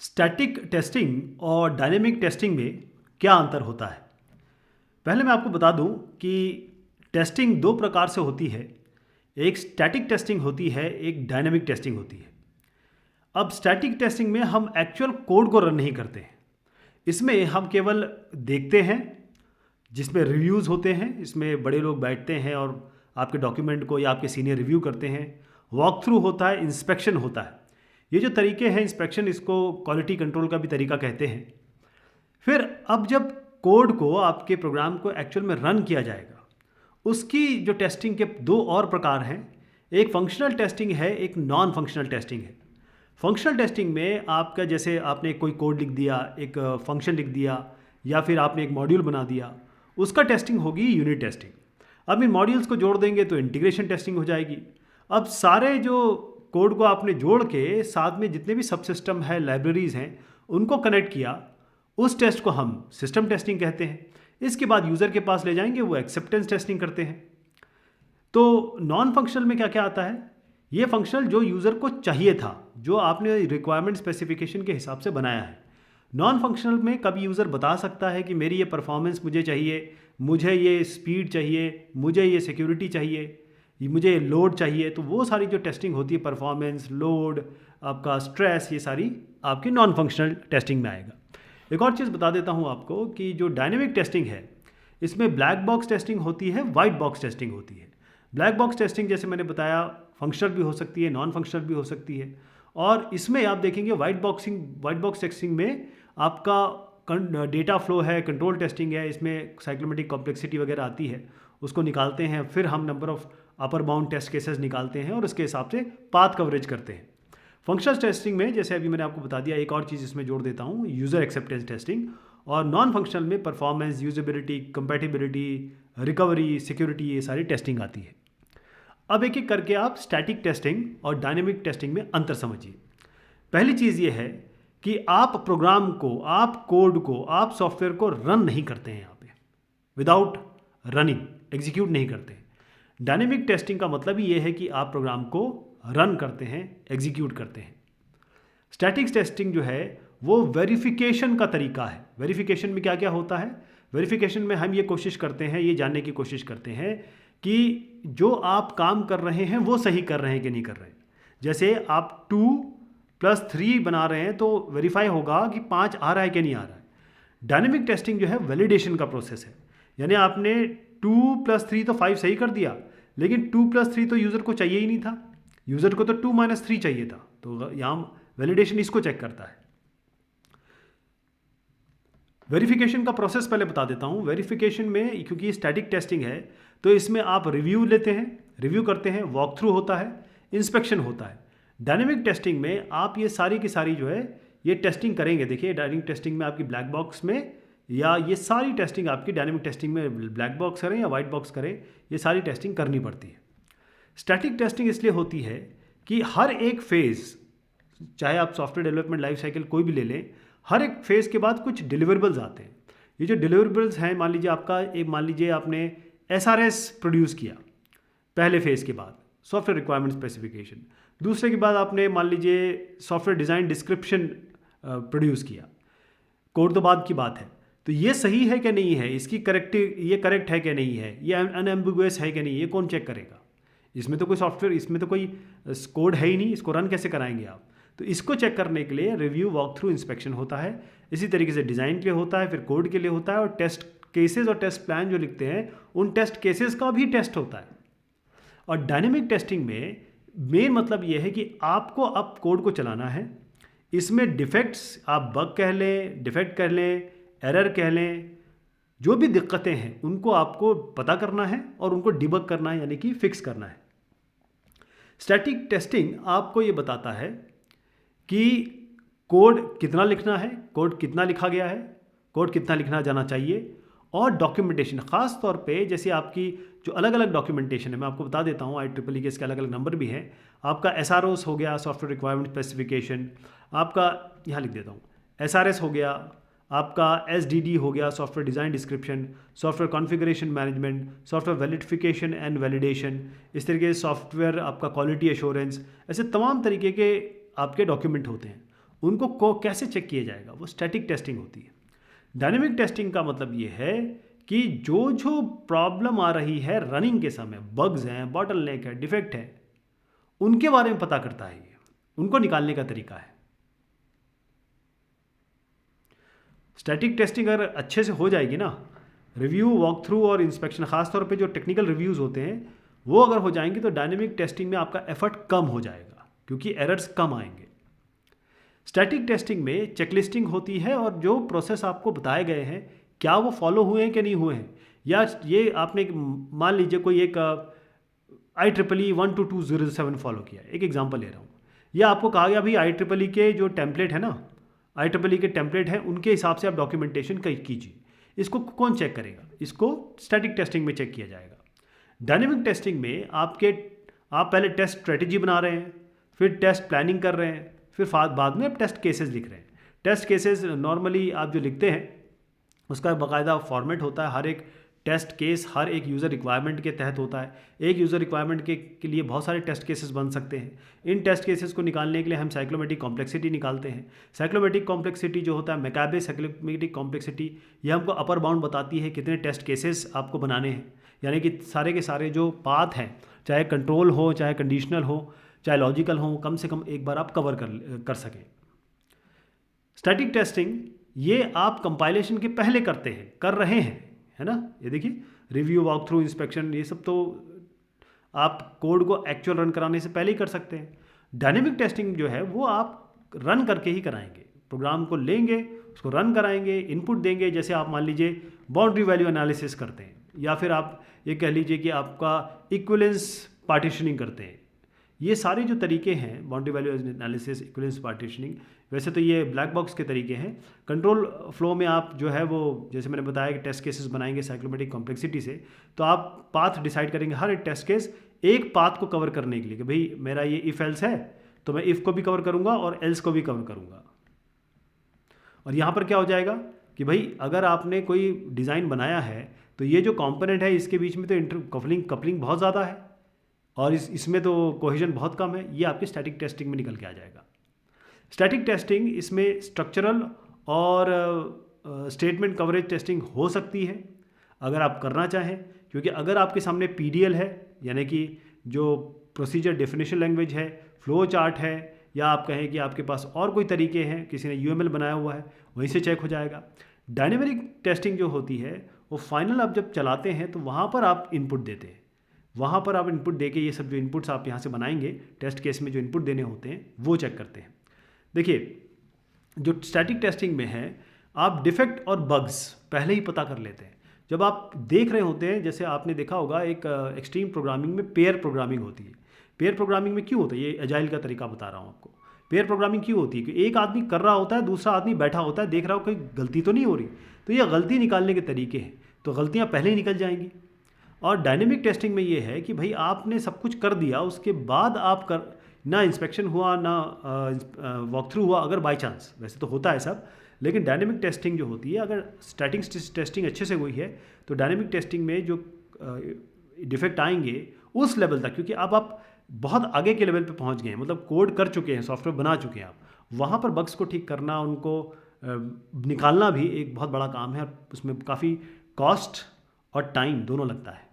Static testing और dynamic testing में क्या अंतर होता है? पहले मैं आपको बता दूं कि टेस्टिंग दो प्रकार से होती है। एक स्टैटिक टेस्टिंग होती है, एक डायनेमिक टेस्टिंग होती है। अब स्टैटिक टेस्टिंग में हम एक्चुअल कोड को रन नहीं करते हैं। इसमें हम केवल देखते हैं, जिसमें रिव्यूज़ होते हैं। इसमें बड़े लोग बैठते हैं और आपके डॉक्यूमेंट को या आपके सीनियर रिव्यू करते हैं। वॉक थ्रू होता है, इंस्पेक्शन होता है। ये जो तरीके हैं इंस्पेक्शन, इसको क्वालिटी कंट्रोल का भी तरीका कहते हैं। फिर अब जब कोड को, आपके प्रोग्राम को एक्चुअल में रन किया जाएगा, उसकी जो टेस्टिंग के दो और प्रकार हैं। एक फंक्शनल टेस्टिंग है, एक नॉन फंक्शनल टेस्टिंग है। फंक्शनल टेस्टिंग में आपका, जैसे आपने कोई कोड लिख दिया, एक फंक्शन लिख दिया, या फिर आपने एक मॉड्यूल बना दिया, उसका टेस्टिंग होगी यूनिट टेस्टिंग। अब इन मॉड्यूल्स को जोड़ देंगे तो इंटीग्रेशन टेस्टिंग हो जाएगी। अब सारे जो कोड को आपने जोड़ के साथ में जितने भी सब सिस्टम है, लाइब्रेरीज हैं, उनको कनेक्ट किया, उस टेस्ट को हम सिस्टम टेस्टिंग कहते हैं। इसके बाद यूज़र के पास ले जाएंगे, वो एक्सेप्टेंस टेस्टिंग करते हैं। तो नॉन फंक्शनल में क्या क्या आता है? ये फंक्शनल जो यूज़र को चाहिए था, जो आपने रिक्वायरमेंट स्पेसिफिकेशन के हिसाब से बनाया है। नॉन फंक्शनल में कभी यूज़र बता सकता है कि मेरी ये परफॉर्मेंस मुझे चाहिए, मुझे ये स्पीड चाहिए, मुझे ये सिक्योरिटी चाहिए, मुझे लोड चाहिए। तो वो सारी जो टेस्टिंग होती है, परफॉर्मेंस, लोड, आपका स्ट्रेस, ये सारी आपकी नॉन फंक्शनल टेस्टिंग में आएगा। एक और चीज़ बता देता हूँ आपको कि जो डायनेमिक टेस्टिंग है, इसमें ब्लैक बॉक्स टेस्टिंग होती है, वाइट बॉक्स टेस्टिंग होती है। ब्लैक बॉक्स टेस्टिंग, जैसे मैंने बताया, फंक्शनल भी हो सकती है, नॉन फंक्शनल भी हो सकती है। और इसमें आप देखेंगे वाइट बॉक्स टेस्टिंग में आपका डेटा फ्लो है, कंट्रोल टेस्टिंग है, इसमें साइक्लोमेटिक कॉम्प्लेक्सिटी वगैरह आती है, उसको निकालते हैं। फिर हम number of upper bound test cases निकालते हैं और उसके हिसाब से पाथ कवरेज करते हैं। फंक्शनल टेस्टिंग में, जैसे अभी मैंने आपको बता दिया, एक और चीज़ इसमें जोड़ देता हूँ, यूज़र एक्सेप्टेंस टेस्टिंग। और नॉन फंक्शनल में performance, usability, compatibility, recovery, security, ये सारी टेस्टिंग आती है। अब एक एक करके आप स्टैटिक टेस्टिंग और डायनेमिक टेस्टिंग में अंतर समझिए। पहली चीज़ ये है कि आप प्रोग्राम को, आप कोड को, आप सॉफ्टवेयर को रन नहीं करते हैं यहाँ पे, विदाउट रनिंग एग्जीक्यूट नहीं करते। डायनेमिक टेस्टिंग का मतलब ही ये है कि आप प्रोग्राम को रन करते हैं, एग्जीक्यूट करते हैं। स्टैटिक टेस्टिंग जो है वो वेरिफिकेशन का तरीका है। वेरिफिकेशन में क्या क्या होता है? वेरिफिकेशन में हम ये कोशिश करते हैं, ये जानने की कोशिश करते हैं कि जो आप काम कर रहे हैं वो सही कर रहे हैं कि नहीं कर रहे हैं। जैसे आप 2+3 बना रहे हैं तो वेरीफाई होगा कि 5 आ रहा है कि नहीं आ रहा है। डायनेमिक टेस्टिंग जो है वैलिडेशन का प्रोसेस है। यानी आपने 2+3 तो 5 सही कर दिया, लेकिन 2+3 तो यूज़र को चाहिए ही नहीं था। यूज़र को तो 2-3 चाहिए था। तो यहाँ वैलिडेशन इसको चेक करता है। वेरिफिकेशन का प्रोसेस पहले बता देता हूँ। वेरिफिकेशन में, क्योंकि ये स्टैटिक टेस्टिंग है, तो इसमें आप रिव्यू लेते हैं, रिव्यू करते हैं, वॉक थ्रू होता है, इंस्पेक्शन होता है। डायनेमिक टेस्टिंग में आप ये सारी की सारी जो है ये टेस्टिंग करेंगे। देखिए, डायनेमिक टेस्टिंग में आपकी ब्लैक बॉक्स में, या ये सारी टेस्टिंग आपकी डायनेमिक टेस्टिंग में ब्लैक बॉक्स करें या वाइट बॉक्स करें, ये सारी टेस्टिंग करनी पड़ती है। स्टैटिक टेस्टिंग इसलिए होती है कि हर एक फेज़, चाहे आप सॉफ्टवेयर डेवलपमेंट लाइफ साइकिल कोई भी ले लें, हर एक फेज़ के बाद कुछ डिलीवरेबल्स आते हैं। ये जो डिलीवरेबल्स हैं, मान लीजिए आपने SRS प्रोड्यूस किया पहले फेज़ के बाद, सॉफ्टवेयर रिक्वायरमेंट स्पेसिफिकेशन। दूसरे के बाद आपने मान लीजिए सॉफ्टवेयर डिज़ाइन डिस्क्रिप्शन प्रोड्यूस किया। कोड तो बाद की बात है। तो ये सही है कि नहीं है, इसकी ये करेक्ट है कि नहीं है, ये अनएम्बिगुअस है कि नहीं, ये कौन चेक करेगा? इसमें तो कोई सॉफ्टवेयर, इसमें तो कोई कोड है ही नहीं, इसको रन कैसे कराएंगे आप? तो इसको चेक करने के लिए रिव्यू, वॉक थ्रू, इंस्पेक्शन होता है। इसी तरीके से डिज़ाइन के लिए होता है, फिर कोड के लिए होता है, और टेस्ट केसेस और टेस्ट प्लान जो लिखते हैं, उन टेस्ट केसेस का भी टेस्ट होता है। और डायनेमिक टेस्टिंग में मेन मतलब ये है कि आपको अब कोड को चलाना है। इसमें डिफेक्ट्स, आप बग कह लें, डिफेक्ट कह लें, एरर कह लें, जो भी दिक्कतें हैं उनको आपको पता करना है और उनको डिबग करना है, यानी कि फिक्स करना है। स्टैटिक टेस्टिंग आपको ये बताता है कि कोड कितना लिखना है, कोड कितना लिखा गया है, कोड कितना लिखना जाना चाहिए, और डॉक्यूमेंटेशन। ख़ास तौर पे जैसे आपकी जो अलग अलग डॉक्यूमेंटेशन है, मैं आपको बता देता हूँ, IEEE के इसके अलग अलग नंबर भी हैं। आपका SROs हो गया, सॉफ्टवेयर रिक्वायरमेंट स्पेसिफिकेशन, आपका यहाँ लिख देता हूँ, SRS हो गया, आपका SDD हो गया, software design description, software configuration management, software verification and validation, इस तरीके से सॉफ्टवेयर आपका क्वालिटी एश्योरेंस, ऐसे तमाम तरीके के आपके डॉक्यूमेंट होते हैं। उनको कैसे चेक किया जाएगा, वो स्टैटिक टेस्टिंग होती है। डायनेमिक टेस्टिंग का मतलब ये है कि जो जो प्रॉब्लम आ रही है रनिंग के समय, बग्स हैं, बॉटलनेक है, डिफेक्ट है, उनके बारे में पता करता है, ये उनको निकालने का तरीका है। स्टैटिक टेस्टिंग अगर अच्छे से हो जाएगी ना, रिव्यू, वॉक थ्रू और इंस्पेक्शन, खासतौर पे जो टेक्निकल रिव्यूज़ होते हैं वो अगर हो जाएंगे तो डायनेमिक टेस्टिंग में आपका एफर्ट कम हो जाएगा क्योंकि एरर्स कम आएंगे। स्टैटिक टेस्टिंग में चेकलिस्टिंग होती है और जो प्रोसेस आपको बताए गए हैं क्या वो फॉलो हुए हैं कि नहीं हुए हैं, या ये आपने मान लीजिए कोई एक IEEE 12207 फॉलो किया, एक एग्जांपल ले रहा हूँ, या आपको कहा गया भाई IEEE के जो टेम्पलेट है ना, IEEE के टेम्पलेट है उनके हिसाब से आप डॉक्यूमेंटेशन कीजिए। इसको कौन चेक करेगा? इसको स्टैटिक टेस्टिंग में चेक किया जाएगा। डायनेमिक टेस्टिंग में आप पहले टेस्ट स्ट्रेटेजी बना रहे हैं, फिर टेस्ट प्लानिंग कर रहे हैं, फिर बाद में आप टेस्ट केसेस लिख रहे हैं। टेस्ट केसेस नॉर्मली आप जो लिखते हैं उसका बाकायदा फॉर्मेट होता है, हर एक टेस्ट केस हर एक यूज़र रिक्वायरमेंट के तहत होता है। एक यूज़र रिक्वायरमेंट के लिए बहुत सारे टेस्ट केसेस बन सकते हैं। इन टेस्ट केसेस को निकालने के लिए हम साइक्लोमेटिक कॉम्प्लेक्सिटी निकालते हैं। साइक्लोमेटिक कॉम्प्लेक्सिटी जो होता है, मैकाबे साइक्लोमेटिक कॉम्प्लेक्सिटी, ये हमको अपर बाउंड बताती है कितने टेस्ट केसेस आपको बनाने हैं, यानी कि सारे के सारे जो पाथ हैं, चाहे कंट्रोल हो, चाहे कंडीशनल हो, चाहे लॉजिकल हो, कम से कम एक बार आप कवर कर सकें। स्टैटिक टेस्टिंग ये आप कंपाइलेशन के पहले कर रहे हैं, है ना। ये देखिए, रिव्यू, वॉक थ्रू, इंस्पेक्शन, ये सब तो आप कोड को एक्चुअल रन कराने से पहले ही कर सकते हैं। डायनेमिक टेस्टिंग जो है वो आप रन करके ही कराएंगे। प्रोग्राम को लेंगे, उसको रन कराएंगे, इनपुट देंगे। जैसे आप मान लीजिए बाउंड्री वैल्यू एनालिसिस करते हैं, या फिर आप ये कह लीजिए कि आपका इक्विवेलेंस पार्टीशनिंग करते हैं। ये सारे जो तरीके हैं, boundary value analysis, equivalence partitioning, वैसे तो ये ब्लैक बॉक्स के तरीके हैं। कंट्रोल फ्लो में आप जो है वो, जैसे मैंने बताया कि टेस्ट केसेस बनाएंगे साइक्लोमेटिक कॉम्प्लेक्सिटी से, तो आप पाथ डिसाइड करेंगे हर एक टेस्ट केस एक पाथ को कवर करने के लिए, कि भाई मेरा ये इफ़ एल्स है तो मैं इफ़ को भी कवर करूँगा और एल्स को भी कवर करूँगा। और यहाँ पर क्या हो जाएगा कि भाई अगर आपने कोई डिज़ाइन बनाया है तो ये जो कॉम्पोनेंट है इसके बीच में तो कपलिंग बहुत ज़्यादा है और इसमें तो कोहेजन बहुत कम है। ये आपके स्टैटिक टेस्टिंग में निकल के आ जाएगा। स्टैटिक टेस्टिंग इसमें स्ट्रक्चरल और स्टेटमेंट कवरेज टेस्टिंग हो सकती है अगर आप करना चाहें, क्योंकि अगर आपके सामने PDL है, यानी कि जो प्रोसीजर डेफिनेशन लैंग्वेज है, फ्लो चार्ट है, या आप कहें कि आपके पास और कोई तरीके हैं, किसी ने UML बनाया हुआ है, वहीं से चेक हो जाएगा। डायनेमिक टेस्टिंग जो होती है वो फाइनल आप जब चलाते हैं तो वहाँ पर आप इनपुट देते हैं, वहाँ पर आप इनपुट देके ये सब जो इनपुट्स आप यहाँ से बनाएंगे टेस्ट केस में जो इनपुट देने होते हैं वो चेक करते हैं। देखिए, जो स्टैटिक टेस्टिंग में है आप डिफेक्ट और बग्स पहले ही पता कर लेते हैं। जब आप देख रहे होते हैं, जैसे आपने देखा होगा एक एक्सट्रीम प्रोग्रामिंग में पेयर प्रोग्रामिंग होती है। पेयर प्रोग्रामिंग में क्यों होता है, ये एजाइल का तरीका बता रहा हूँ आपको। पेयर प्रोग्रामिंग क्यों होती है कि एक आदमी कर रहा होता है, दूसरा आदमी बैठा होता है, देख रहा हो कोई गलती तो नहीं हो रही, तो ये गलती निकालने के तरीके हैं, तो गलतियाँ पहले ही निकल जाएंगी। और डायनेमिक टेस्टिंग में ये है कि भाई आपने सब कुछ कर दिया, उसके बाद आप ना इंस्पेक्शन हुआ ना वॉक थ्रू हुआ, अगर बाई चांस, वैसे तो होता है सब, लेकिन डायनेमिक टेस्टिंग जो होती है, अगर स्टैटिक टेस्टिंग अच्छे से हुई है तो डायनेमिक टेस्टिंग में जो डिफेक्ट आएंगे उस लेवल तक, क्योंकि अब आप बहुत आगे के लेवल पे पहुंच गए हैं, मतलब कोड कर चुके हैं, सॉफ्टवेयर बना चुके हैं आप, वहाँ पर बग्स को ठीक करना, उनको निकालना भी एक बहुत बड़ा काम है, और उसमें काफ़ी कॉस्ट और टाइम दोनों लगता है।